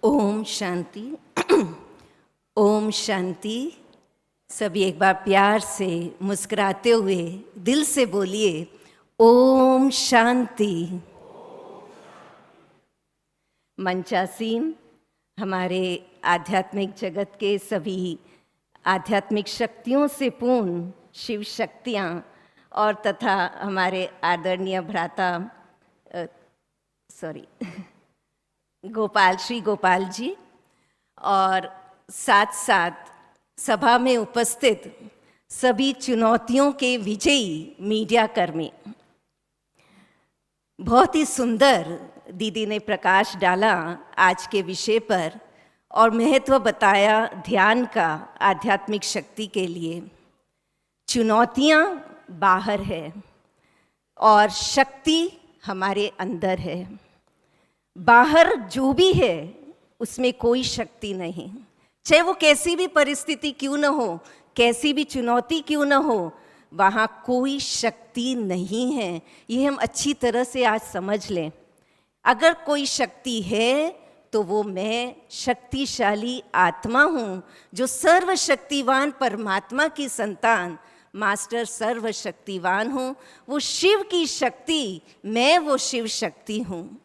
ओम शांति। ओम शांति। सभी एक बार प्यार से मुस्कुराते हुए दिल से बोलिए ओम शांति। मंचासीन हमारे आध्यात्मिक जगत के सभी आध्यात्मिक शक्तियों से पूर्ण शिव शक्तियाँ और तथा हमारे आदरणीय भ्राता श्री गोपाल जी और साथ साथ सभा में उपस्थित सभी चुनौतियों के विजयी मीडिया कर्मी। बहुत ही सुंदर दीदी ने प्रकाश डाला आज के विषय पर और महत्व बताया ध्यान का आध्यात्मिक शक्ति के लिए। चुनौतियाँ बाहर है और शक्ति हमारे अंदर है। बाहर जो भी है उसमें कोई शक्ति नहीं, चाहे वो कैसी भी परिस्थिति क्यों न हो, कैसी भी चुनौती क्यों न हो, वहाँ कोई शक्ति नहीं है। ये हम अच्छी तरह से आज समझ लें। अगर कोई शक्ति है तो वो मैं शक्तिशाली आत्मा हूँ, जो सर्वशक्तिवान परमात्मा की संतान, मास्टर सर्वशक्तिवान हूँ। वो शिव की शक्ति, मैं वो शिव शक्ति हूँ।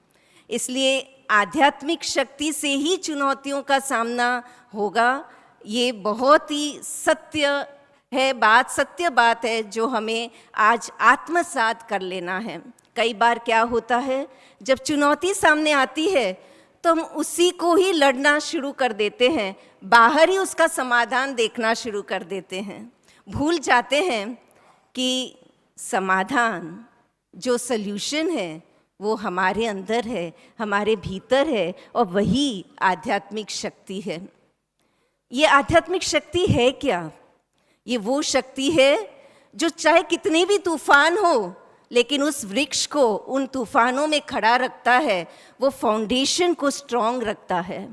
इसलिए आध्यात्मिक शक्ति से ही चुनौतियों का सामना होगा। ये बहुत ही सत्य बात है जो हमें आज आत्मसात कर लेना है। कई बार क्या होता है, जब चुनौती सामने आती है तो हम उसी को ही लड़ना शुरू कर देते हैं, बाहर ही उसका समाधान देखना शुरू कर देते हैं। भूल जाते हैं कि समाधान, जो सल्यूशन है, वो हमारे अंदर है, हमारे भीतर है और वही आध्यात्मिक शक्ति है। ये आध्यात्मिक शक्ति है क्या? ये वो शक्ति है जो चाहे कितने भी तूफान हो, लेकिन उस वृक्ष को उन तूफानों में खड़ा रखता है। वो फाउंडेशन को स्ट्रॉन्ग रखता है।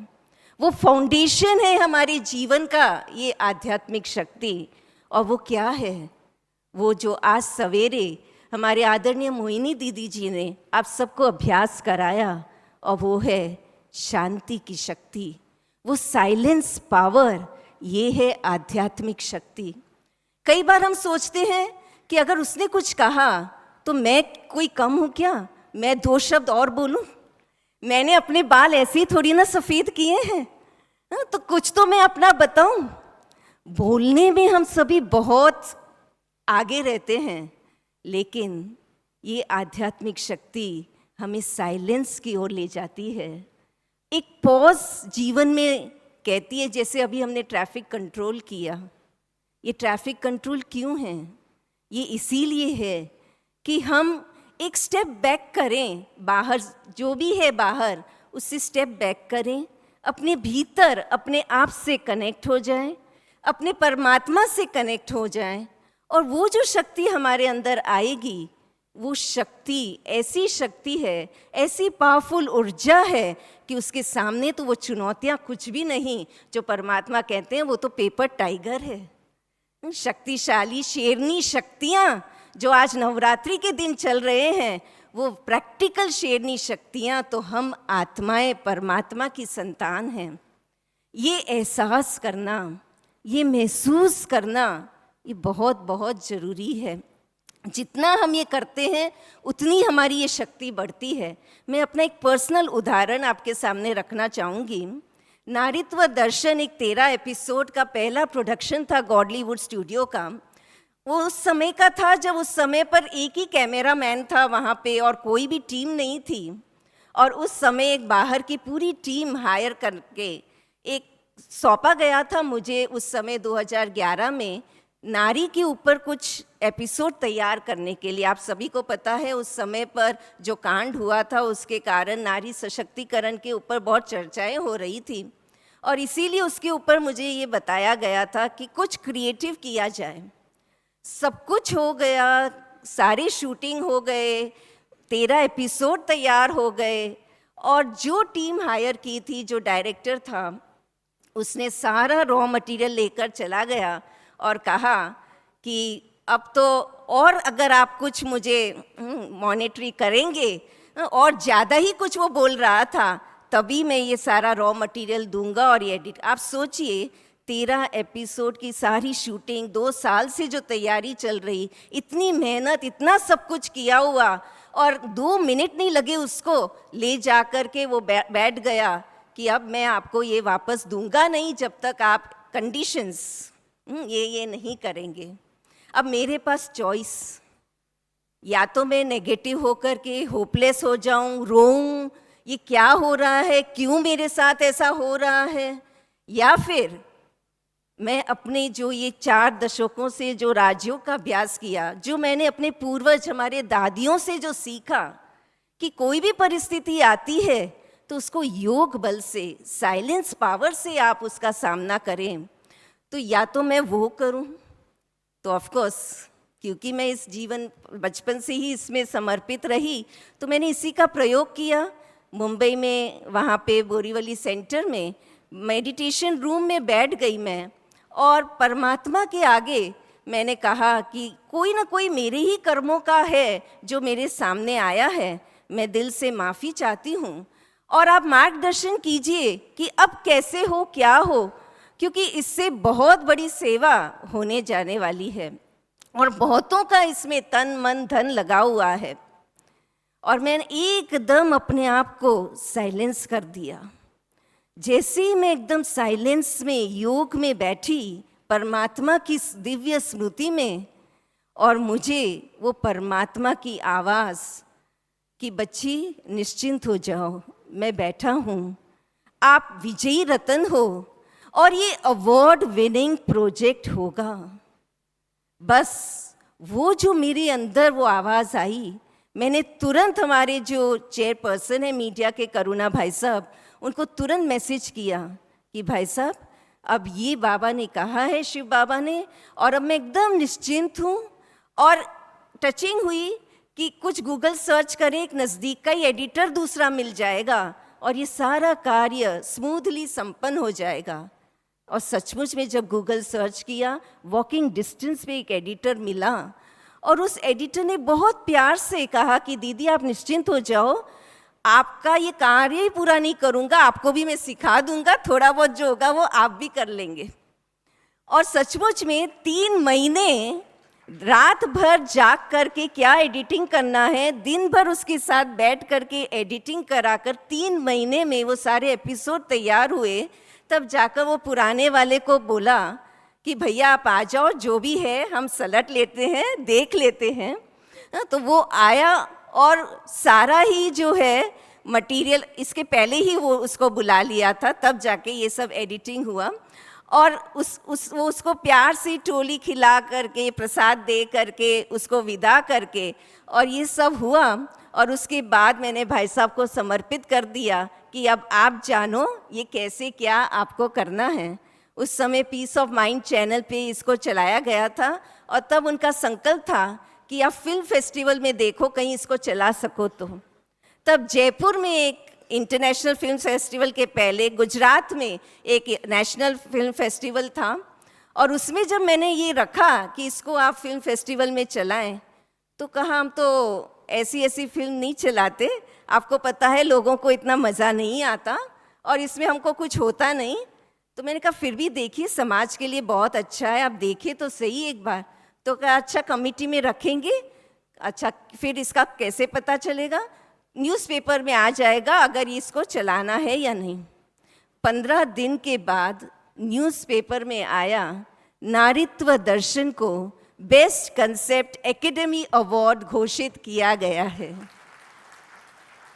वो फाउंडेशन है हमारे जीवन का, ये आध्यात्मिक शक्ति। और वो क्या है? वो जो आज सवेरे हमारे आदरणीय मोहिनी दीदी जी ने आप सबको अभ्यास कराया, और वो है शांति की शक्ति, वो साइलेंस पावर। ये है आध्यात्मिक शक्ति। कई बार हम सोचते हैं कि अगर उसने कुछ कहा तो मैं कोई कम हूँ क्या? मैं 2 शब्द और बोलूँ? मैंने अपने बाल ऐसे ही थोड़ी ना सफ़ेद किए हैं, तो कुछ तो मैं अपना बताऊँ। बोलने में हम सभी बहुत आगे रहते हैं, लेकिन ये आध्यात्मिक शक्ति हमें साइलेंस की ओर ले जाती है। एक पॉज जीवन में कहती है। जैसे अभी हमने ट्रैफिक कंट्रोल किया। ये ट्रैफिक कंट्रोल क्यों है? ये इसीलिए है कि हम एक स्टेप बैक करें, बाहर जो भी है बाहर, उससे स्टेप बैक करें, अपने भीतर अपने आप से कनेक्ट हो जाएं, अपने परमात्मा से कनेक्ट हो जाएं। और वो जो शक्ति हमारे अंदर आएगी, वो शक्ति ऐसी शक्ति है, ऐसी पावरफुल ऊर्जा है कि उसके सामने तो वो चुनौतियाँ कुछ भी नहीं। जो परमात्मा कहते हैं वो तो पेपर टाइगर है। शक्तिशाली शेरनी शक्तियाँ जो आज नवरात्रि के दिन चल रहे हैं, वो प्रैक्टिकल शेरनी शक्तियाँ तो हम आत्माएं परमात्मा की संतान हैं। ये एहसास करना, ये महसूस करना, ये बहुत बहुत ज़रूरी है। जितना हम ये करते हैं उतनी हमारी ये शक्ति बढ़ती है। मैं अपना एक पर्सनल उदाहरण आपके सामने रखना चाहूँगी। नारीत्व दर्शन एक 13 एपिसोड का पहला प्रोडक्शन था गॉडलीवुड स्टूडियो का। वो उस समय का था जब उस समय पर एक ही कैमरा मैन था वहाँ पे और कोई भी टीम नहीं थी। और उस समय एक बाहर की पूरी टीम हायर करके एक सौंपा गया था मुझे उस समय 2011 में नारी के ऊपर कुछ एपिसोड तैयार करने के लिए। आप सभी को पता है उस समय पर जो कांड हुआ था उसके कारण नारी सशक्तिकरण के ऊपर बहुत चर्चाएं हो रही थी, और इसीलिए उसके ऊपर मुझे ये बताया गया था कि कुछ क्रिएटिव किया जाए। सब कुछ हो गया, सारी शूटिंग हो गए, 13 एपिसोड तैयार हो गए, और जो टीम हायर की थी, जो डायरेक्टर था, उसने सारा रॉ मटेरियल लेकर चला गया और कहा कि अब तो और अगर आप कुछ मुझे मॉनिटरी करेंगे और ज़्यादा ही कुछ वो बोल रहा था तभी मैं ये सारा रॉ मटेरियल दूंगा और ये एडिट। आप सोचिए 13 एपिसोड की सारी शूटिंग, 2 साल से जो तैयारी चल रही, इतनी मेहनत, इतना सब कुछ किया हुआ, और 2 मिनट नहीं लगे उसको ले जा कर के वो बैठ गया कि अब मैं आपको ये वापस दूंगा नहीं जब तक आप कंडीशंस ये नहीं करेंगे। अब मेरे पास चॉइस, या तो मैं नेगेटिव होकर के होपलेस हो जाऊं, रोऊं, ये क्या हो रहा है, क्यों मेरे साथ ऐसा हो रहा है, या फिर मैं अपने जो ये 4 दशकों से जो राजयोग का अभ्यास किया, जो मैंने अपने पूर्वज हमारे दादियों से जो सीखा कि कोई भी परिस्थिति आती है तो उसको योग बल से, साइलेंस पावर से आप उसका सामना करें, तो या तो मैं वो करूं, तो ऑफ कोर्स क्योंकि मैं इस जीवन बचपन से ही इसमें समर्पित रही, तो मैंने इसी का प्रयोग किया। मुंबई में वहाँ पे बोरीवली सेंटर में मेडिटेशन रूम में बैठ गई मैं, और परमात्मा के आगे मैंने कहा कि कोई ना कोई मेरे ही कर्मों का है जो मेरे सामने आया है, मैं दिल से माफ़ी चाहती हूँ और आप मार्गदर्शन कीजिए कि अब कैसे हो, क्या हो, क्योंकि इससे बहुत बड़ी सेवा होने जाने वाली है और बहुतों का इसमें तन मन धन लगा हुआ है। और मैंने एकदम अपने आप को साइलेंस कर दिया। जैसे ही मैं एकदम साइलेंस में योग में बैठी परमात्मा की दिव्य स्मृति में, और मुझे वो परमात्मा की आवाज़ कि बच्ची निश्चिंत हो जाओ, मैं बैठा हूँ, आप विजयी रतन हो और ये अवार्ड विनिंग प्रोजेक्ट होगा। बस वो जो मेरे अंदर वो आवाज़ आई, मैंने तुरंत हमारे जो चेयरपर्सन है मीडिया के करुणा भाई साहब, उनको तुरंत मैसेज किया कि भाई साहब अब ये बाबा ने कहा है, शिव बाबा ने, और अब मैं एकदम निश्चिंत हूँ। और टचिंग हुई कि कुछ गूगल सर्च करें, एक नज़दीक का ही एडिटर दूसरा मिल जाएगा और ये सारा कार्य स्मूथली संपन्न हो जाएगा। और सचमुच में जब गूगल सर्च किया, वॉकिंग डिस्टेंस पे एक एडिटर मिला और उस एडिटर ने बहुत प्यार से कहा कि दीदी आप निश्चिंत हो जाओ, आपका ये कार्य ही पूरा नहीं करूँगा, आपको भी मैं सिखा दूंगा, थोड़ा बहुत जो होगा वो आप भी कर लेंगे। और सचमुच में 3 महीने रात भर जाग करके क्या एडिटिंग करना है, दिन भर उसके साथ बैठ करके एडिटिंग कराकर 3 महीने में वो सारे एपिसोड तैयार हुए। तब जाकर वो पुराने वाले को बोला कि भैया आप आ जाओ, जो भी है हम सलट लेते हैं, देख लेते हैं। तो वो आया और सारा ही जो है मटेरियल, इसके पहले ही वो उसको बुला लिया था, तब जाके ये सब एडिटिंग हुआ। और वो उसको प्यार से टोली खिला करके, प्रसाद दे करके, उसको विदा करके, और ये सब हुआ। और उसके बाद मैंने भाई साहब को समर्पित कर दिया कि अब आप जानो ये कैसे क्या आपको करना है। उस समय पीस ऑफ माइंड चैनल पे इसको चलाया गया था और तब उनका संकल्प था कि आप फिल्म फेस्टिवल में देखो, कहीं इसको चला सको तो। तब जयपुर में एक इंटरनेशनल फिल्म फेस्टिवल के पहले गुजरात में एक नेशनल फिल्म फेस्टिवल था, और उसमें जब मैंने ये रखा कि इसको आप फिल्म फेस्टिवल में चलाएं, तो कहा हम तो ऐसी फिल्म नहीं चलाते, आपको पता है लोगों को इतना मज़ा नहीं आता और इसमें हमको कुछ होता नहीं। तो मैंने कहा फिर भी देखिए, समाज के लिए बहुत अच्छा है, आप देखिए तो सही एक बार। तो कहा अच्छा कमेटी में रखेंगे। अच्छा फिर इसका कैसे पता चलेगा? न्यूज़पेपर में आ जाएगा अगर इसको चलाना है या नहीं। 15 दिन के बाद न्यूज़पेपर में आया, नारीत्व दर्शन को बेस्ट कंसेप्ट एकेडमी अवार्ड घोषित किया गया है।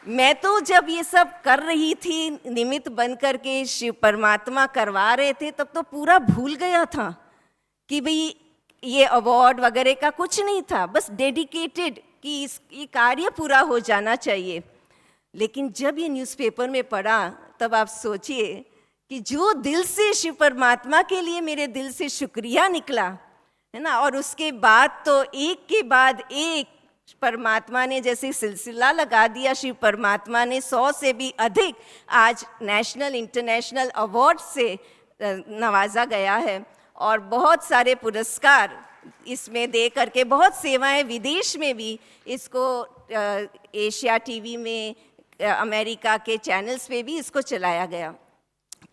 मैं तो जब ये सब कर रही थी, निमित्त बन करके शिव परमात्मा करवा रहे थे, तब तो पूरा भूल गया था कि भाई ये अवार्ड वगैरह का कुछ नहीं था, बस डेडिकेटेड कि ये कार्य पूरा हो जाना चाहिए। लेकिन जब ये न्यूज़पेपर में पढ़ा, तब आप सोचिए कि जो दिल से शिव परमात्मा के लिए मेरे दिल से शुक्रिया निकला है ना। और उसके बाद तो एक के बाद एक परमात्मा ने जैसे सिलसिला लगा दिया। शिव परमात्मा ने 100 से भी अधिक आज नेशनल इंटरनेशनल अवार्ड से नवाजा गया है, और बहुत सारे पुरस्कार इसमें दे करके, बहुत सेवाएं विदेश में भी इसको एशिया टीवी में, अमेरिका के चैनल्स पे भी इसको चलाया गया।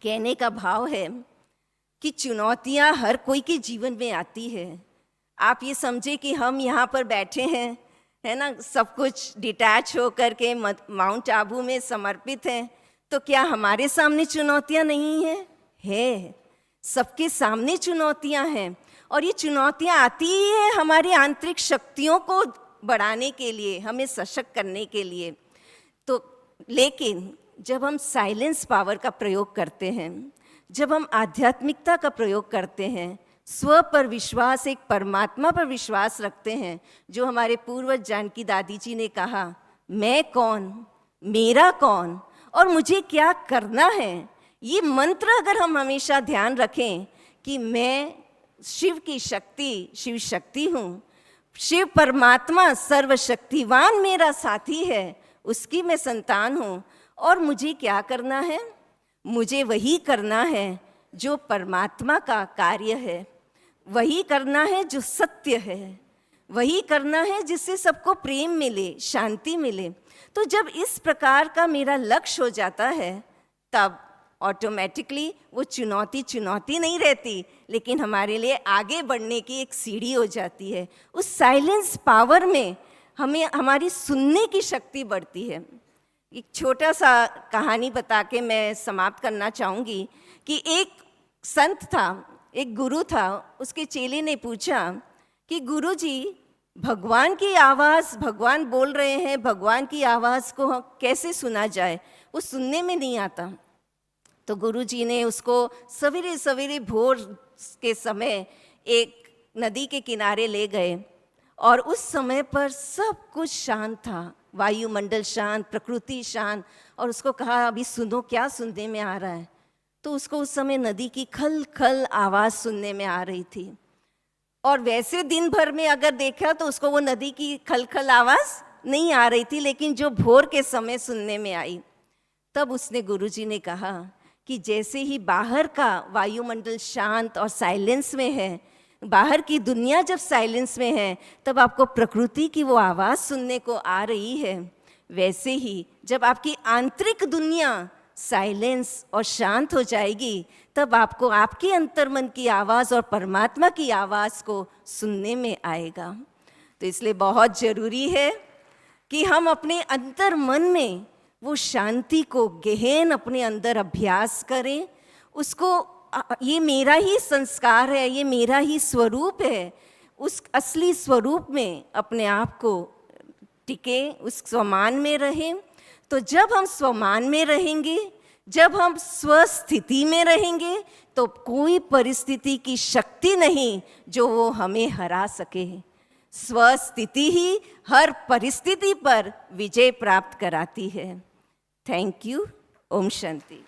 कहने का भाव है कि चुनौतियां हर कोई के जीवन में आती है। आप ये समझे कि हम यहाँ पर बैठे हैं, है ना, सब कुछ डिटैच होकर के माउंट आबू में समर्पित हैं, तो क्या हमारे सामने चुनौतियां नहीं हैं? है, सबके सामने चुनौतियां हैं। और ये चुनौतियां आती ही है हमारी आंतरिक शक्तियों को बढ़ाने के लिए, हमें सशक्त करने के लिए। तो लेकिन जब हम साइलेंस पावर का प्रयोग करते हैं, जब हम आध्यात्मिकता का प्रयोग करते हैं, स्व पर विश्वास, एक परमात्मा पर विश्वास रखते हैं, जो हमारे पूर्वज जानकी दादी जी ने कहा, मैं कौन, मेरा कौन और मुझे क्या करना है। ये मंत्र अगर हम हमेशा ध्यान रखें कि मैं शिव की शक्ति, शिव शक्ति हूँ, शिव परमात्मा सर्वशक्तिवान मेरा साथी है, उसकी मैं संतान हूँ, और मुझे क्या करना है, मुझे वही करना है जो परमात्मा का कार्य है, वही करना है जो सत्य है, वही करना है जिससे सबको प्रेम मिले, शांति मिले। तो जब इस प्रकार का मेरा लक्ष्य हो जाता है, तब ऑटोमेटिकली वो चुनौती नहीं रहती, लेकिन हमारे लिए आगे बढ़ने की एक सीढ़ी हो जाती है। उस साइलेंस पावर में हमें हमारी सुनने की शक्ति बढ़ती है। एक छोटा सा कहानी बता के मैं समाप्त करना चाहूँगी कि एक संत था, एक गुरु था, उसके चेले ने पूछा कि गुरुजी, भगवान की आवाज़, भगवान बोल रहे हैं, भगवान की आवाज़ को कैसे सुना जाए, वो सुनने में नहीं आता। तो गुरुजी ने उसको सवेरे सवेरे भोर के समय एक नदी के किनारे ले गए, और उस समय पर सब कुछ शांत था, वायुमंडल शांत, प्रकृति शांत, और उसको कहा अभी सुनो, क्या सुनने में आ रहा है। तो उसको उस समय नदी की खल खल आवाज़ सुनने में आ रही थी, और वैसे दिन भर में अगर देखा तो उसको वो नदी की खल खल आवाज़ नहीं आ रही थी, लेकिन जो भोर के समय सुनने में आई, तब उसने गुरुजी ने कहा कि जैसे ही बाहर का वायुमंडल शांत और साइलेंस में है, बाहर की दुनिया जब साइलेंस में है, तब आपको प्रकृति की वो आवाज़ सुनने को आ रही है, वैसे ही जब आपकी आंतरिक दुनिया साइलेंस और शांत हो जाएगी, तब आपको आपके अंतर्मन की आवाज़ और परमात्मा की आवाज़ को सुनने में आएगा। तो इसलिए बहुत ज़रूरी है कि हम अपने अंतर्मन में वो शांति को गहन अपने अंदर अभ्यास करें, उसको ये मेरा ही संस्कार है, ये मेरा ही स्वरूप है, उस असली स्वरूप में अपने आप को टिके, उस स्वमान में रहें। तो जब हम स्वमान में रहेंगे, जब हम स्वस्थिति में रहेंगे, तो कोई परिस्थिति की शक्ति नहीं जो वो हमें हरा सके। स्वस्थिति ही हर परिस्थिति पर विजय प्राप्त कराती है। Thank you. ओम शांति।